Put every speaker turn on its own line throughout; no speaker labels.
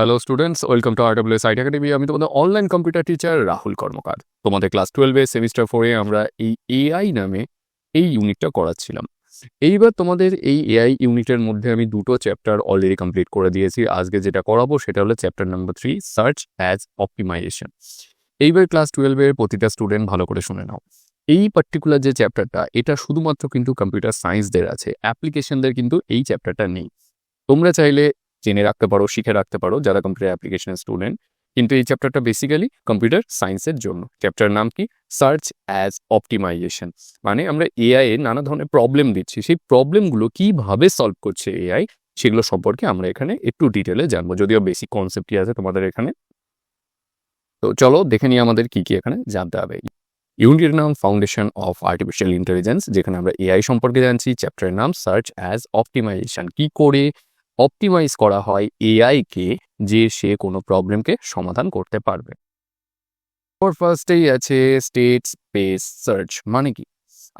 Hello students, welcome to RWS IT academy. আমি তোমাদের online computer teacher Rahul কর্মকার। তোমাদের class 12 semester 4 আমরা এই এআই নামে এই ইউনিটটা করাচ্ছিলাম। এইবার তোমাদের এই এআই ইউনিটের মধ্যে আমি দুটো চ্যাপ্টার অলরেডি কমপ্লিট করে দিয়েছি। আজকে যেটা করাবো সেটা হলো chapter number 3, search as optimization. এইবার ক্লাস 12 প্রতিটা স্টুডেন্ট ভালো করে শুনে নাও। এই পার্টিকুলার যে চ্যাপ্টারটা, এটা শুধুমাত্র কিন্তু কম্পিউটার সায়েন্সদের আছে, অ্যাপ্লিকেশনদের কিন্তু এই চ্যাপ্টারটা নেই। তোমরা চাইলে জেনে রাখতে পারো, শিখে রাখতে পারো যারা কম্পিউটার অ্যাপ্লিকেশনের স্টুডেন্ট, কিন্তু এই চ্যাপ্টারটা বেসিক্যালি কম্পিউটার সায়েন্সের জন্য। চ্যাপ্টার নাম কি? Search as optimization. মানে আমরা এআই এর নানা ধরনের প্রবলেম দিচ্ছি, সেই প্রবলেমগুলো কিভাবে সলভ করছে এআই, সেগুলো সম্পর্কে আমরা এখানে একটু ডিটেলে জানবো, যদিও বেসিক কনসেপ্টই আছে তোমাদের এখানে। তো চলো দেখে নিই আমাদের কি কি এখানে জানতে হবে। ইউনিটের নাম ফাউন্ডেশন অফ আর্টিফিশিয়াল ইন্টেলিজেন্স, যেখানে আমরা এআই সম্পর্কে জানছি। চ্যাপ্টারের নাম সার্চ অ্যাজ অপটিমাইজেশন, কি করে অপটিমাইজ করা হয় এআইকে, যে সে কোনো প্রবলেমকে সমাধান করতে পারবে। ফার্স্টেই আছে স্টেট স্পেস সার্চ। মানে কি?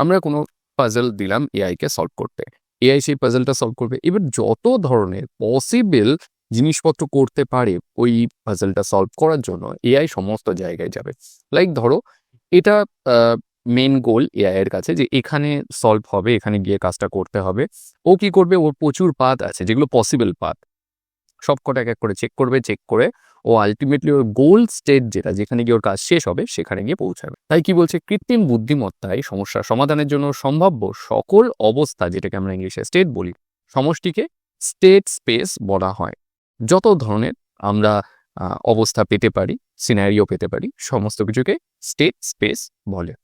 আমরা কোনো পাজল দিলাম এআইকে সলভ করতে, এআই সেই পাজলটা সলভ করবে। এবার যত ধরনের পসিবল জিনিসপত্র করতে পারে ওই পাজলটা সলভ করার জন্য এআই সমস্ত জায়গায় যাবে। লাইক ধরো এটা মেন গোল এআই এর কাছে, যে এখানে সলভ হবে, এখানে গিয়ে কাজটা করতে হবে। ও কি করবে? ওর প্রচুর পাথ আছে যেগুলো পসিবল পাথ, সবকটা এক এক করে চেক করবে। চেক করে ও আলটিমেটলি ওর গোল স্টেট যেটা, যেখানে গিয়ে ওর কাজ শেষ হবে, সেখানে গিয়ে পৌঁছাবে। তাই কি বলছে? কৃত্রিম বুদ্ধিমত্তায় সমস্যার সমাধানের জন্য সম্ভাব্য সকল অবস্থা, যেটাকে আমরা ইংলিশে স্টেট বলি, সমষ্টিকে স্টেট স্পেস বলা হয়। যত ধরনের আমরা অবস্থা পেতে পারি, সিনারিও পেতে পারি, সমস্ত কিছুকে স্টেট স্পেস বলে।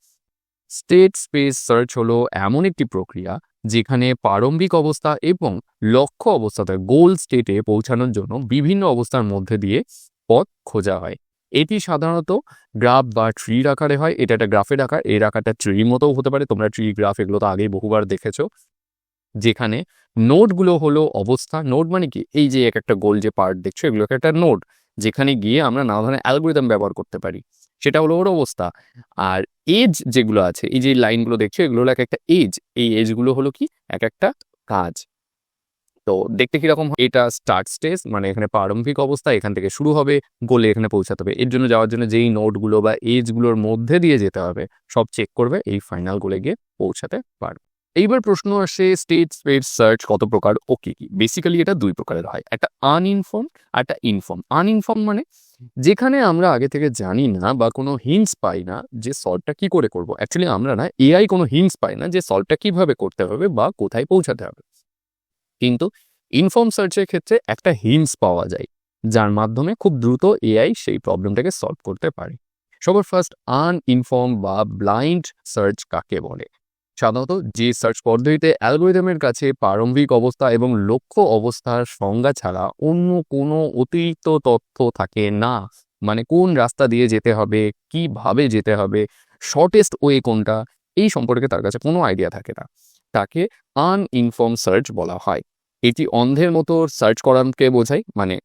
স্টেট স্পেস সার্চ হলো এমন একটি প্রক্রিয়া যেখানে প্রারম্ভিক অবস্থা এবং লক্ষ্য অবস্থাতে গোল স্টেটে পৌঁছানোর জন্য বিভিন্ন অবস্থার মধ্যে দিয়ে পথ খোঁজা হয়। এটি সাধারণত গ্রাফ বা ট্রির আকারে হয়। এটা একটা গ্রাফের আকার, এর আকারটা ট্রির মতোও হতে পারে। তোমরা ট্রি, গ্রাফ এগুলো তো আগেই বহুবার দেখেছো। যেখানে নোডগুলো হলো অবস্থা। নোড মানে কি? এই যে এক একটা গোল যে পার্ট দেখছো, এগুলো একটা নোড, যেখানে গিয়ে আমরা নানা ধরনের অ্যালগোরিদম ব্যবহার করতে পারি, সেটা হলো ওর অবস্থা। আর এজ যেগুলো আছে, এই যে লাইনগুলো দেখছো, এগুলো হলো এক একটা এজ। এই এজগুলো হলো কি? এক একটা কাজ। তো দেখতে কিরকম? এটা স্টার্ট স্টেজ, মানে এখানে প্রারম্ভিক অবস্থা, এখান থেকে শুরু হবে, গোলে এখানে পৌঁছাতে হবে। এর জন্য যাওয়ার জন্য যেই নোডগুলো বা এজগুলোর মধ্যে দিয়ে যেতে হবে, সব চেক করবে, এই ফাইনাল গোলে গিয়ে পৌঁছাতে পারবে। এইবার প্রশ্ন আসে, স্টেট স্পেস সার্চ কত প্রকার ও কি কি? বেসিক্যালি এটা দুই প্রকারের হয়, একটা আনইনফর্ম আর একটা ইনফর্ম। আনইনফর্ম মানে যেখানে আমরা আগে থেকে জানি না বা কোনো হিন্টস পাই না যে সলভটা কি করে করব। অ্যাকচুয়ালি আমরা না, এআই কোনো হিন্টস পাই না যে সলভটা কিভাবে করতে হবে বা কোথায় পৌঁছাতে হবে। কিন্তু ইনফর্ম সার্চের ক্ষেত্রে একটা হিন্টস পাওয়া যায়, যার মাধ্যমে খুব দ্রুত এআই সেই প্রবলেমটাকে সলভ করতে পারে। সবার ফার্স্ট, আনইনফর্ম বা ব্লাইন্ড সার্চ কাকে বলে? সাধারণত যে সার্চ পদ্ধতিতে অ্যালগোরিদমের কাছে প্রারম্ভিক অবস্থা এবং লক্ষ্য অবস্থার সংজ্ঞা ছাড়া অন্য কোনো অতিরিক্ত তথ্য থাকে না, মানে কোন রাস্তা দিয়ে যেতে হবে, কিভাবে যেতে হবে, শর্টেস্ট ওয়ে কোনটা, এই সম্পর্কে তার কাছে কোনো আইডিয়া থাকে না, তাকে আনইনফর্ম সার্চ বলা হয়। এটি অন্ধের মতো সার্চ করাকে বোঝায়। মানে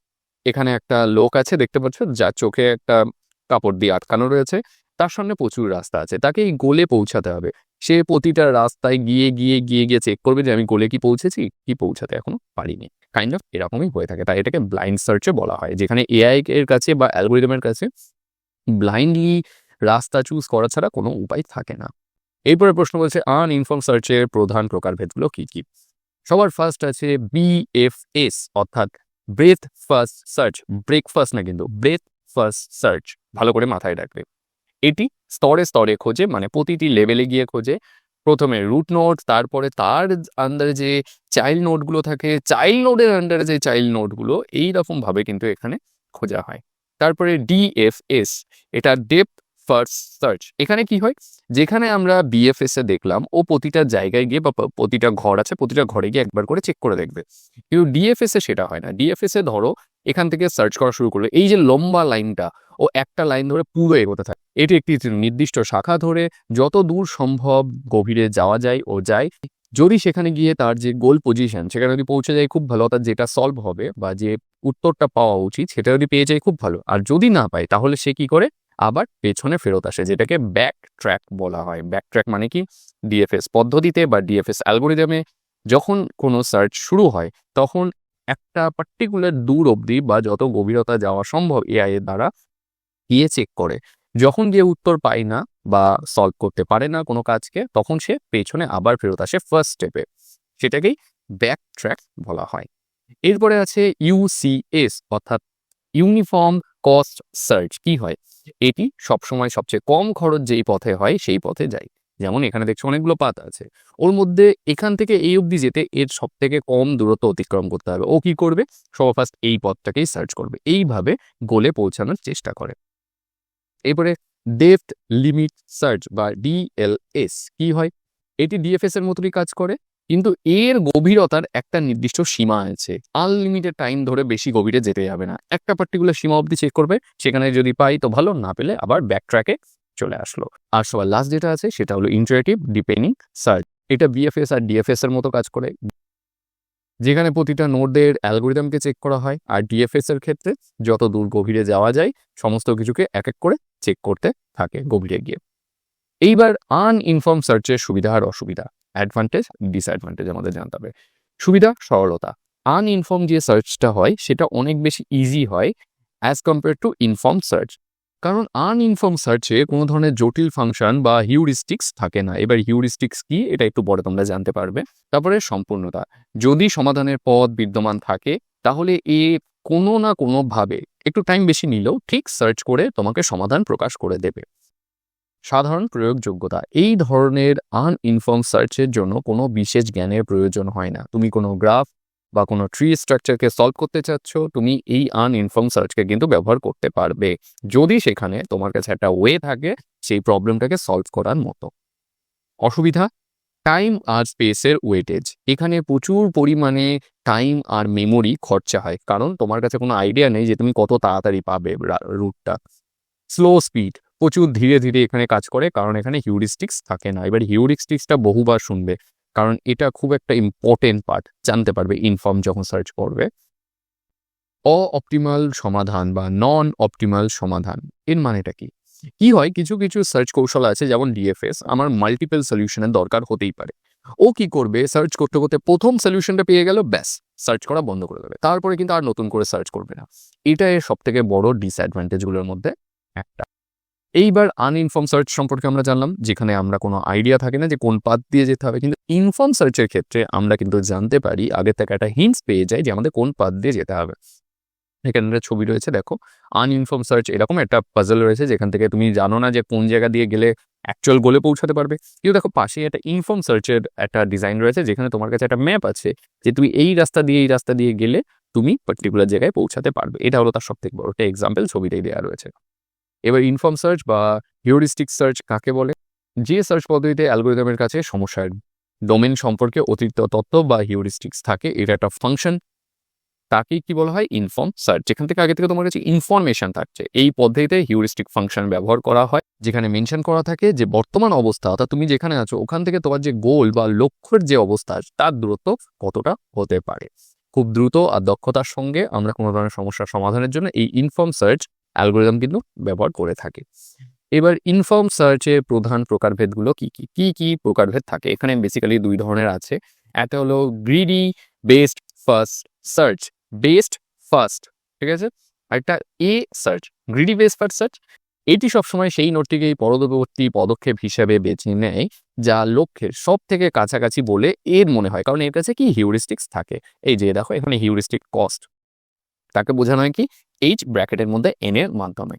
এখানে একটা লোক আছে, দেখতে পাচ্ছ, যার চোখে একটা কাপড় দিয়ে আটকানো রয়েছে, তার সামনে প্রচুর রাস্তা আছে, তাকে এই গোলে পৌঁছাতে হবে। সে প্রতিটা রাস্তায় গিয়ে গিয়ে গিয়ে গিয়ে চেক করবে যে আমি গোলে কি পৌঁছেছি, কি পৌঁছাতে এখনো পারিনি। কাইন্ড অফ এরকমই হয়ে থাকে। তাই এটাকে ব্লাইন্ড সার্চে বলা হয়, যেখানে এআই এর কাছে বা অ্যালগোরিদমের কাছে ব্লাইন্ডলি রাস্তা চুজ করা ছাড়া কোনো উপায় থাকে না। এরপরে প্রশ্ন বলছে, আনইনফর্ম সার্চের প্রধান প্রকারভেদগুলো কি কি? সবার ফার্স্ট আছে বিএফএস, অর্থাৎ ব্রেথ ফার্স্ট সার্চ। ব্রেকফাস্ট না কিন্তু, ব্রেথ ফার্স্ট সার্চ, ভালো করে মাথায় রাখবে। এটি স্তরে স্তরে খোঁজে, মানে প্রতিটি লেভেলে গিয়ে খোঁজে। প্রথমে রুট নোড, তারপরে তার আন্ডারে যে চাইল্ড নোডগুলো থাকে, চাইল্ড নোডের আন্ডারে যে চাইল্ড নোডগুলো, এইরকম ভাবে কিন্তু এখানে খোঁজা হয়। তারপরে ডিএফএস, এটা ডেপথ ফার্স্ট সার্চ। এখানে কি হয়? যেখানে আমরা বিএফএস এ দেখলাম, ও প্রতিটা জায়গায় গিয়ে বা প্রতিটা ঘর আছে, প্রতিটা ঘরে গিয়ে একবার করে চেক করে দেখবে। কিন্তু ডিএফএস এ সেটা হয় না। ডিএফএস এ ধরো এখান থেকে সার্চ করা শুরু করলো, এই যে লম্বা লাইনটা, ও একটা লাইন ধরে পুরো এগোতে থাকে। এটি একটি নির্দিষ্ট শাখা ধরে যত দূর সম্ভব গভীরে যাওয়া যায় ও যায়। যদি সেখানে গিয়ে তার যে গোল পজিশন, সেখানে যদি পৌঁছে যায় খুব ভালো, অর্থাৎ যেটা সলভ হবে বা যে উত্তরটা পাওয়া উচিত সেটা যদি পেয়ে যায় খুব ভালো। আর যদি না পায়, তাহলে সে কি করে? আবার পেছনে ফেরত আসে, যেটাকে ব্যাক ট্র্যাক বলা হয়। ব্যাক ট্র্যাক মানে কি? ডিএফএস পদ্ধতিতে বা ডিএফএস অ্যালগোরিদমে যখন কোনো সার্চ শুরু হয়, তখন একটা পার্টিকুলার দূর অবধি বা যত গভীরতা যাওয়া সম্ভব এআই এর দ্বারা গিয়ে চেক করে। যখন গিয়ে উত্তর পায় না বা সলভ করতে পারে না কোনো কাজকে, তখন সে পেছনে আবার ফেরত আসে ফার্স্ট স্টেপে। সেটাকেই ব্যাক ট্র্যাক বলা হয়। এরপরে আছে ইউসিএস অর্থাৎ ইউনিফর্ম কস্ট সার্চ। কি হয়? এটি সবসময় সবচেয়ে কম খরচ যেই পথে হয় সেই পথে যায়। যেমন এখানে দেখছো অনেকগুলো পাত আছে, ওর মধ্যে এখান থেকে এই অবধি যেতে এর সব থেকে কম দূরত্ব অতিক্রম করতে হবে। ও কি করবে? সবার ফার্স্ট এই পথটাকেই সার্চ করবে, এইভাবে গোলে পৌঁছানোর চেষ্টা করে। এরপরে ডেপথ লিমিট সার্চ বা ডিএলএস কি হয়? এটি ডিএফএস এর মতোই কাজ করে, কিন্তু এর গভীরতার একটা নির্দিষ্ট সীমা আছে। আনলিমিটেড টাইম ধরে বেশি গভীরে যেতে যাবে না, একটা পার্টিকুলার সীমা অবধি চেক করবে, সেখানে যদি পাই তো ভালো, না পেলে আবার ব্যাক ট্র্যাকে চলে আসলো। আর সবার লাস্ট যেটা আছে সেটা হলো ইন্টারেটিভ ডিপেন্ডিং সার্চ। এটা বিএফএস আর ডিএফএস এর মতো কাজ করে, যেখানে প্রতিটা নোডের অ্যালগোরিদমকে চেক করা হয়। আর ডিএফএস এর ক্ষেত্রে যত দূর গভীরে যাওয়া যায় সমস্ত কিছুকে এক এক করে চেক করতে থাকে গভীরে গিয়ে। এইবার আনইনফর্ম সার্চের সুবিধা আর অসুবিধা, অ্যাডভান্টেজ ডিসঅ্যাডভান্টেজ আমাদের জানতে হবে। সুবিধা, সরলতা। আনইনফর্ম যে সার্চটা হয় সেটা অনেক বেশি ইজি হয় as compare to inform search. কারণ আনইনফর্ম সার্চে কোনো ধরনের জটিল ফাংশন বা হিউরিস্টিক্স থাকে না। এবার হিউরিস্টিক্স কি এটা একটু পরে তোমরা জানতে পারবে। তারপরে সম্পূর্ণতা, যদি সমাধানের পথ বিদ্যমান থাকে তাহলে এ কোনো না কোনোভাবে একটু টাইম বেশি নিলেও ঠিক সার্চ করে তোমাকে সমাধান প্রকাশ করে দেবে। সাধারণ প্রয়োগযোগ্যতা, এই ধরনের আনইনফর্ম সার্চের জন্য কোনো বিশেষ জ্ঞানের প্রয়োজন হয় না। তুমি কোনো গ্রাফ বা কোনো ট্রি স্ট্রাকচারকে সলভ করতে চাচ্ছ, তুমি এই আনইনফর্ম সার্চকে কিন্তু ব্যবহার করতে পারবে, যদি সেখানে তোমার কাছে একটা ওয়ে থাকে সেই প্রবলেমটাকে সলভ করার মতো। অসুবিধা, টাইম আর স্পেসের ওয়েটেজ। এখানে প্রচুর পরিমাণে টাইম আর মেমোরি খরচা হয়, কারণ তোমার কাছে কোনো আইডিয়া নেই যে তুমি কত তাড়াতাড়ি পাবে রুটটা। স্লো স্পিড, প্রচুর ধীরে ধীরে এখানে কাজ করে, কারণ এখানে হিউরিস্টিক্স থাকে না। এবার হিউরিস্টিক্সটা বহুবার শুনবে, কারণ এটা খুব একটা ইম্পর্টেন্ট পার্ট, জানতে পারবে ইনফর্ম যখন সার্চ করবে। অপটিমাল সমাধান বা নন অপটিমাল সমাধান, এর মানেটা কি? কি হয়, কিছু কিছু সার্চ কৌশল আছে যেমন ডিএফএস, আমার মাল্টিপল সলিউশনের দরকার হতেই পারে। ও কি করবে, সার্চ করতে করতে প্রথম সলিউশনটা পেয়ে গেল, ব্যাস সার্চ করা বন্ধ করে দেবে, তারপরে কিন্তু আর নতুন করে সার্চ করবে না। এটা এর সব থেকে বড় ডিসঅ্যাডভান্টেজগুলোর মধ্যে একটা। এইবার আনইনফর্ম সার্চ সম্পর্কে আমরা জানলাম, যেখানে আমরা কোনো আইডিয়া থাকে না যে কোন পাথ দিয়ে যেতে হবে। কিন্তু ইনফর্ম সার্চের ক্ষেত্রে আমরা কিন্তু জানতে পারি, আগে থেকে একটা হিন্টস পেয়ে যাই যে আমাদের কোন পাথ দিয়ে যেতে হবে। এখানে একটা ছবি রয়েছে, দেখো আনইনফর্ম সার্চ এরকম একটা পাজল রয়েছে যেখান থেকে তুমি জানো না যে কোন জায়গা দিয়ে গেলে অ্যাকচুয়াল গোলে পৌঁছাতে পারবে। কিন্তু দেখো পাশেই একটা ইনফর্ম সার্চের একটা ডিজাইন রয়েছে, যেখানে তোমার কাছে একটা ম্যাপ আছে যে তুমি এই রাস্তা দিয়ে গেলে তুমি পার্টিকুলার জায়গায় পৌঁছাতে পারবে। এটা হলো তার সব থেকে বড় একটা এক্সাম্পল, ছবিটাই দেওয়া রয়েছে। এবার ইনফর্ম সার্চ বা হিউরিস্টিক সার্চ কাকে বলে? যে সার্চ পদ্ধতিতে অ্যালগোরিদমের কাছে সমস্যার ডোমেন সম্পর্কে অতিরিক্ত তথ্য বা হিউরিস্টিক্স থাকে, এটা একটা ফাংশন, তাকেই কি বলা হয়? Inform search. যেখান থেকে আগে থেকে তোমার কাছে ইনফরমেশন থাকছে, এই পদ্ধতিতে হিউরিস্টিক ফাংশন ব্যবহার করা হয়, যেখানে মেনশন করা থাকে যে বর্তমান অবস্থা অর্থাৎ তুমি যেখানে আছো ওখান থেকে তোমার যে গোল বা লক্ষ্যের যে অবস্থা তার দূরত্ব কতটা হতে পারে। খুব দ্রুত আর দক্ষতার সঙ্গে আমরা কোনো ধরনের সমস্যার সমাধানের জন্য এই ইনফর্ম সার্চ অ্যালগোরিদম কিন্তু ব্যবহার করে থাকি। এবার ইনফর্ম সার্চের প্রধান প্রকারভেদগুলো কি কি কি কি প্রকারভেদ থাকে? এখানে বেসিক্যালি দুই ধরনের আছে। একটা হলো greedy best first search, best first, ঠিক আছে। আরেকটা A search, greedy best first search. এটি সবসময় সেই নোটটিকেই পরবর্তী পদক্ষেপ হিসেবে বেছে নেয় যা লক্ষ্যের সব থেকে কাছাকাছি বলে এর মনে হয়, কারণ এর কাছে কি হিউরিস্টিক্স থাকে। এই যে দেখো এখানে হিউরিস্টিক কস্ট, তাকে বোঝানো হয় কি এইচ ব্র্যাকেটের মধ্যে এন এর মাধ্যমে।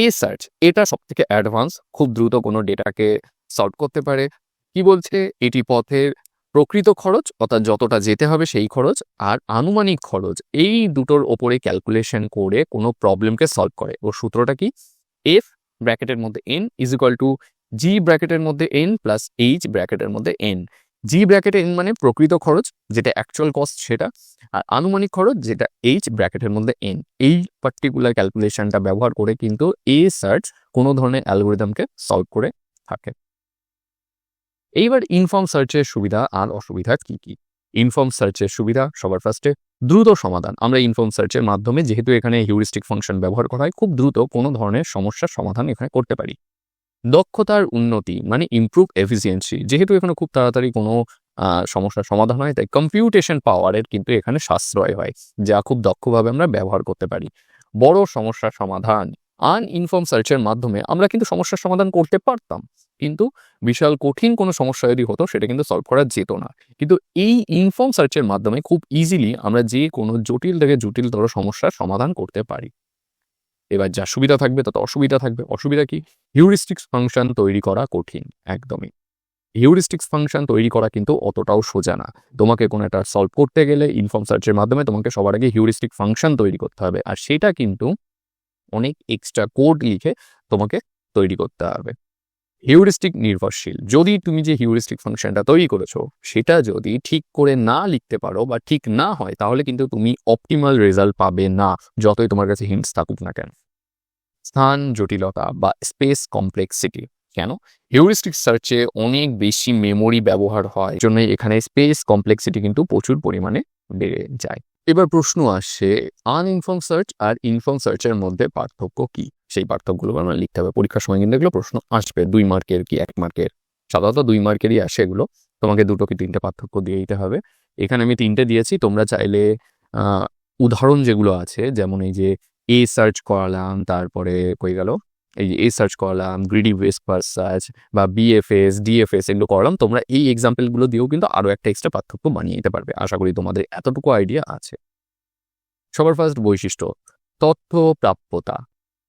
এ সার্চ এটা সব থেকে অ্যাডভান্স, খুব দ্রুত কোনো ডেটাকে সলভ করতে পারে। কি বলছে? এটি পথের প্রকৃত খরচ অর্থাৎ যতটা যেতে হবে সেই খরচ আর আনুমানিক খরচ, এই দুটোর ওপরে ক্যালকুলেশন করে কোনো প্রবলেমকে সলভ করে। ওর সূত্রটা কি? এফ ব্র্যাকেটের মধ্যে এন ইজ ইকুয়াল টু জি ব্র্যাকেটের মধ্যে এন প্লাস এইচ ব্র্যাকেটের মধ্যে এন। জি ব্র্যাকেটে এন মানে প্রকৃত খরচ যেটা অ্যাকচুয়াল কস্ট সেটা, আর আনুমানিক খরচ যেটা এইচ ব্র্যাকেটের মধ্যে এন। এই পার্টিকুলার ক্যালকুলেশনটা ব্যবহার করে কিন্তু এ সার্চ কোনো ধরনের অ্যালগোরিদমকে সলভ করে থাকে। এইবার ইনফর্ম সার্চের সুবিধা আর অসুবিধা কি কি? ইনফর্ম সার্চের সুবিধা, সবার ফার্স্টে দ্রুত সমাধান। আমরা ইনফর্ম সার্চের মাধ্যমে, যেহেতু এখানে হিউরিস্টিক ফাংশন ব্যবহার করা হয়, খুব দ্রুত কোনো ধরনের সমস্যার সমাধান এখানে করতে পারি। দক্ষতার উন্নতি মানে ইমপ্রুভ এফিসিয়েন্সি, যেহেতু এখানে খুব তাড়াতাড়ি কোনো সমস্যার সমাধান হয়, তাই কম্পিউটেশন পাওয়ারের কিন্তু এখানে সাশ্রয় হয়, যা খুব দক্ষভাবে আমরা ব্যবহার করতে পারি। বড় সমস্যার সমাধান আনইনফর্ম সার্চের মাধ্যমে আমরা কিন্তু সমস্যার সমাধান করতে পারতাম, কিন্তু বিশাল কঠিন কোনো সমস্যা যদি হতো সেটা কিন্তু সলভ করা যেত না। কিন্তু এই ইনফর্ম সার্চের মাধ্যমে খুব ইজিলি আমরা যে কোনো জটিল থেকে জটিলতর সমস্যার সমাধান করতে পারি। এবার যা সুবিধা থাকবে তত অসুবিধা থাকবে। অসুবিধা কি? হিউরিস্টিক্স ফাংশন তৈরি করা কঠিন, একদমই। হিউরিস্টিক্স ফাংশন তৈরি করা কিন্তু অতটাও সোজা না। তোমাকে কোনো একটা সলভ করতে গেলে ইনফর্ম সার্চের মাধ্যমে তোমাকে সবার আগে হিউরিস্টিক ফাংশন তৈরি করতে হবে, আর সেটা কিন্তু অনেক এক্সট্রা কোড লিখে তোমাকে তৈরি করতে হবে। হিউরিস্টিক নির্ভরশীল। যদি তুমি যে হিউরিস্টিক ফাংশনটা তৈরি করেছো সেটা যদি ঠিক করে না লিখতে পারো বা ঠিক না হয়, তাহলে কিন্তু তুমি অপটিমাল রেজাল্ট পাবে না, যতই তোমার কাছে হিন্টস থাকুক না কেন। স্থান জটিলতা বা স্পেস কমপ্লেক্সিটি। কেন? হিউরিস্টিক সার্চে অনেক বেশি মেমোরি ব্যবহার হয়, জন্যই এখানে স্পেস কমপ্লেক্সিটি কিন্তু প্রচুর পরিমাণে বেড়ে যায়। এবার প্রশ্ন আসছে, আনইনফর্ম সার্চ আর ইনফর্ম সার্চের মধ্যে পার্থক্য কি? সেই পার্থক্যগুলো আমরা লিখতে হবে। পরীক্ষার সময় কিন্তু এগুলো প্রশ্ন আসবে, 2 মার্কের কি 1 মার্কের, সাধারণত 2 মার্কেরই আসে এগুলো। তোমাকে 2 কি 3টে পার্থক্য দিয়ে দিতে হবে। এখানে আমি 3টে দিয়েছি, তোমরা চাইলে উদাহরণ যেগুলো আছে, যেমন এই যে এ সার্চ করালাম, তারপরে কই গেল, এই যে এ সার্চ করালাম, গ্রিডি ওয়েসপার সার্চ বা বিএফএস ডিএফএস এগুলো করালাম, তোমরা এই এক্সাম্পলগুলো দিয়েও কিন্তু আরও একটা এক্সট্রা পার্থক্য বানিয়ে নিতে পারবে। আশা করি তোমাদের এতটুকু আইডিয়া আছে। সবার ফার্স্ট বৈশিষ্ট্য, তথ্য প্রাপ্যতা।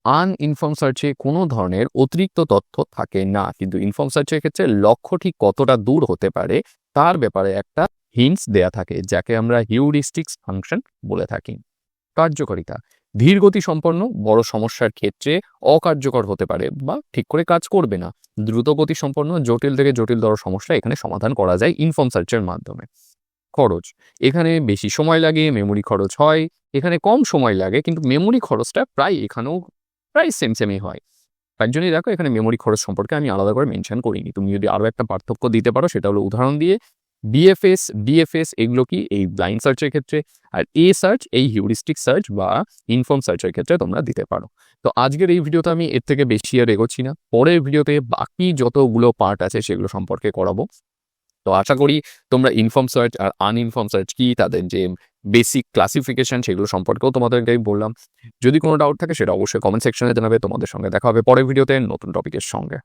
আনইনফর্ম সার্চে কোনো ধরনের অতিরিক্ত তথ্য থাকে না, কিন্তু ইনফর্ম সার্চের ক্ষেত্রে লক্ষ্য ঠিক কতটা দূর হতে পারে তার ব্যাপারে একটা হিন্টস দেয়া থাকে, যাকে আমরা হিউরিস্টিক্স ফাংশন বলে থাকি। কার্যকারিতা, ধীরগতি সম্পন্ন বড় সমস্যার ক্ষেত্রে অকার্যকর হতে পারে বা ঠিক করে কাজ করবে না। দ্রুতগতি সম্পন্ন জটিল থেকে জটিলতর সমস্যা এখানে সমাধান করা যায় ইনফর্ম সার্চের মাধ্যমে। খরচ, এখানে বেশি সময় লাগে, মেমোরি খরচ হয়। এখানে কম সময় লাগে, কিন্তু মেমোরি খরচটা এখানেও প্রায় সেমই হয়। তার জন্যই দেখো এখানে মেমোরি খরচ সম্পর্কে আমি আলাদা করে মেনশন করিনি। তুমি যদি আরও একটা পার্থক্য দিতে পারো, সেটা হলো উদাহরণ দিয়ে বিএফএস ডিএফএস এগুলো কি এই ব্লাইন্ড সার্চের ক্ষেত্রে, আর এ সার্চ এই হিউরিস্টিক সার্চ বা ইনফর্ম সার্চের ক্ষেত্রে তোমরা দিতে পারো। তো আজকের এই ভিডিওতে আমি এর থেকে বেশি আর এগোচ্ছি না, পরের ভিডিওতে বাকি যতগুলো পার্ট আছে সেগুলো সম্পর্কে করাবো। তো আশা করি তোমরা ইনফর্ম সার্চ আর আনইনফর্ম সার্চ কি, তাদের যে বেসিক ক্লাসিফিকেশন সেগুলো সম্পর্কেও তোমাদেরকে বললাম। যদি কোনো ডাউট থাকে সেটা অবশ্যই কমেন্ট সেকশনে জানাবে। তোমাদের সঙ্গে দেখা হবে পরের ভিডিওতে নতুন টপিকের সঙ্গে।